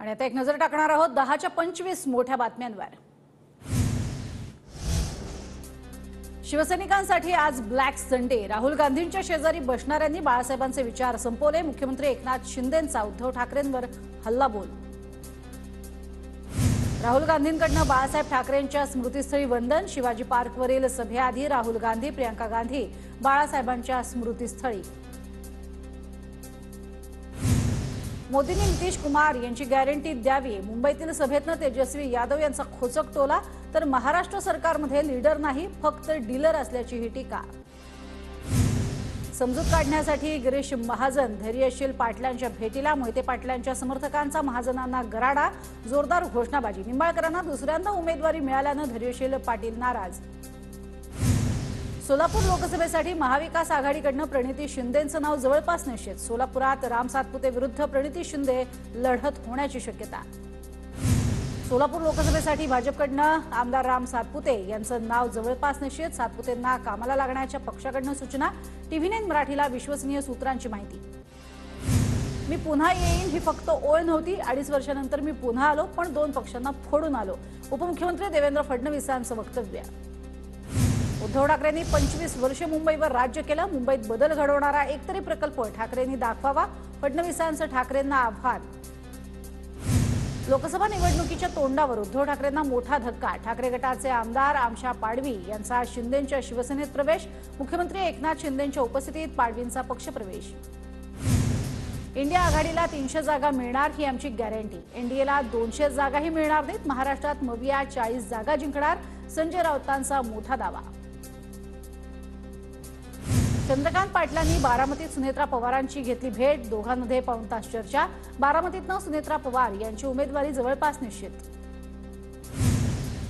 आणि आता एक नजर टाकणार आहोत 10च्या 25 मोठ्या बातम्यांवर। शिवसैनिकांसाठी आज ब्लॅक संडे। राहुल गांधींच्या शेजारी बसणाऱ्यांनी बाळासाहेबांचे विचार संपवले। मुख्यमंत्री एकनाथ शिंदेंचा उद्धव ठाकरेंवर हल्लाबोल। राहुल गांधींकडून बाळासाहेब ठाकरेंच्या स्मृतीस्थळी वंदन। शिवाजी पार्कवरील सभेआधी राहुल गांधी प्रियंका गांधी बाळासाहेबांच्या स्मृतीस्थळी। मोदींनी नितीश कुमार यांची गॅरंटी द्यावी। मुंबईतील सभेतनं तेजस्वी यादव यांचा खोचक टोला। तर महाराष्ट्र सरकारमध्ये लीडर नाही फक्त डीलर असल्याची ही टीका। समजूत काढण्यासाठी गिरीश महाजन धैर्यशील पाटलांच्या भेटीला। मोहिते पाटलांच्या समर्थकांचा महाजनांना गराडा। जोरदार घोषणाबाजी। निंबाळकरांना दुसऱ्यांदा उमेदवारी मिळाल्यानं धैर्यशील पाटील नाराज। सोलापूर लोकसभेसाठी महाविकास आघाडीकडून प्रणिती शिंदेंचं नाव जवळपास निश्चित। सोलापुरात राम सातपुते विरुद्ध प्रणिती शिंदे लढत होण्याची शक्यता। सोलापूर लोकसभेसाठी भाजपकडून आमदार राम सातपुते यांचं नाव जवळपास निश्चित। सातपुतेंना कामाला लागण्याच्या पक्षाकडून सूचना। टीव्ही9 मराठीला विश्वसनीय सूत्रांची माहिती। मी पुन्हा येईन ही फक्त ओळ नव्हती। 2.5 वर्षांनंतर मी पुन्हा आलो पण 2 पक्षांना फोडून आलो। उपमुख्यमंत्री देवेंद्र फडणवीसांचं वक्तव्य। उद्धव ठाकरेंनी 25 वर्षे मुंबईवर राज्य केलं। मुंबईत बदल घडवणारा एकतरी प्रकल्प ठाकरेंनी दाखवावा। फडणवीसांचं ठाकरेंना आव्हान। लोकसभा निवडणुकीच्या तोंडावर उद्धव ठाकरेंना मोठा धक्का। ठाकरे गटाचे आमदार आमशा पाडवी यांचा शिंदेंच्या शिवसेनेत प्रवेश। मुख्यमंत्री एकनाथ शिंदेंच्या उपस्थितीत पाडवींचा पक्षप्रवेश। इंडिया आघाडीला 300 जागा मिळणार ही आमची गॅरंटी। एनडीएला 200 जागाही मिळणार नाहीत। महाराष्ट्रात मविया 40 जागा जिंकणार। संजय राऊतांचा मोठा दावा। चंद्रकांत पाटलांनी बारामतीत सुनेत्रा पवारांची घेतली भेट। दोघांमध्ये पाऊण तास चर्चा। बारामतीतनं सुनेत्रा पवार यांची उमेदवारी जवळपास निश्चित।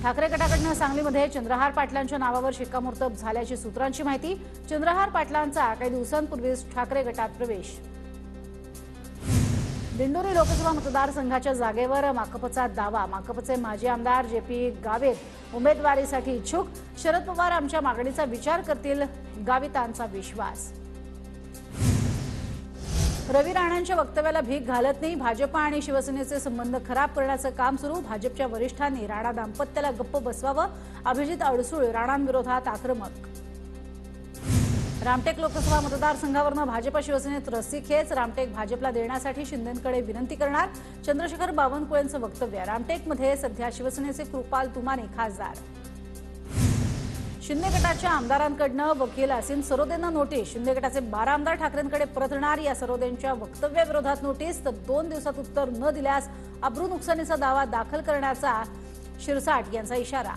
ठाकरे गटाकडून सांगलीमध्ये चंद्रहार पाटलांच्या नावावर शिक्कामोर्तब झाल्याची सूत्रांची माहिती। चंद्रहार पाटलांचा काही दिवसांपूर्वीच ठाकरे गटात प्रवेश। दिंडोरी लोकसभा मतदारसंघाच्या जागेवर माकपचा दावा। माकपचे माजी आमदार जेपी गावित उमेदवारीसाठी इच्छुक। शरद पवार आमच्या मागणीचा विचार करतील गावितांचा विश्वास। रवी राणांच्या वक्तव्याला भीक घालत नाही। भाजप आणि शिवसेनेचे संबंध खराब करण्याचं काम सुरू। भाजपच्या वरिष्ठांनी राणा दाम्पत्याला गप्प बसवावं। अभिजित अडसूळ राणांविरोधात आक्रमक। रामटेक लोकसभा मतदारसंघावरून भाजप शिवसेनेत रस्सीखेच। रामटेक भाजपला देण्यासाठी शिंदेंकडे विनंती करणार। चंद्रशेखर बावनकुळेंचं वक्तव्य। रामटेकमध्ये सध्या शिवसेनेचे कृपाल तुमाने खासदार। शिंदे गटाच्या आमदारांकडून वकील असीम सरोदेंना नोटीस। शिंदे गटाचे 12 आमदार ठाकरेंकडे परतणार। या सरोदेंच्या वक्तव्याविरोधात नोटीस। तर 2 दिवसात उत्तर न दिल्यास अब्रू नुकसानीचा दावा दाखल करण्याचा शिरसाट यांचा इशारा।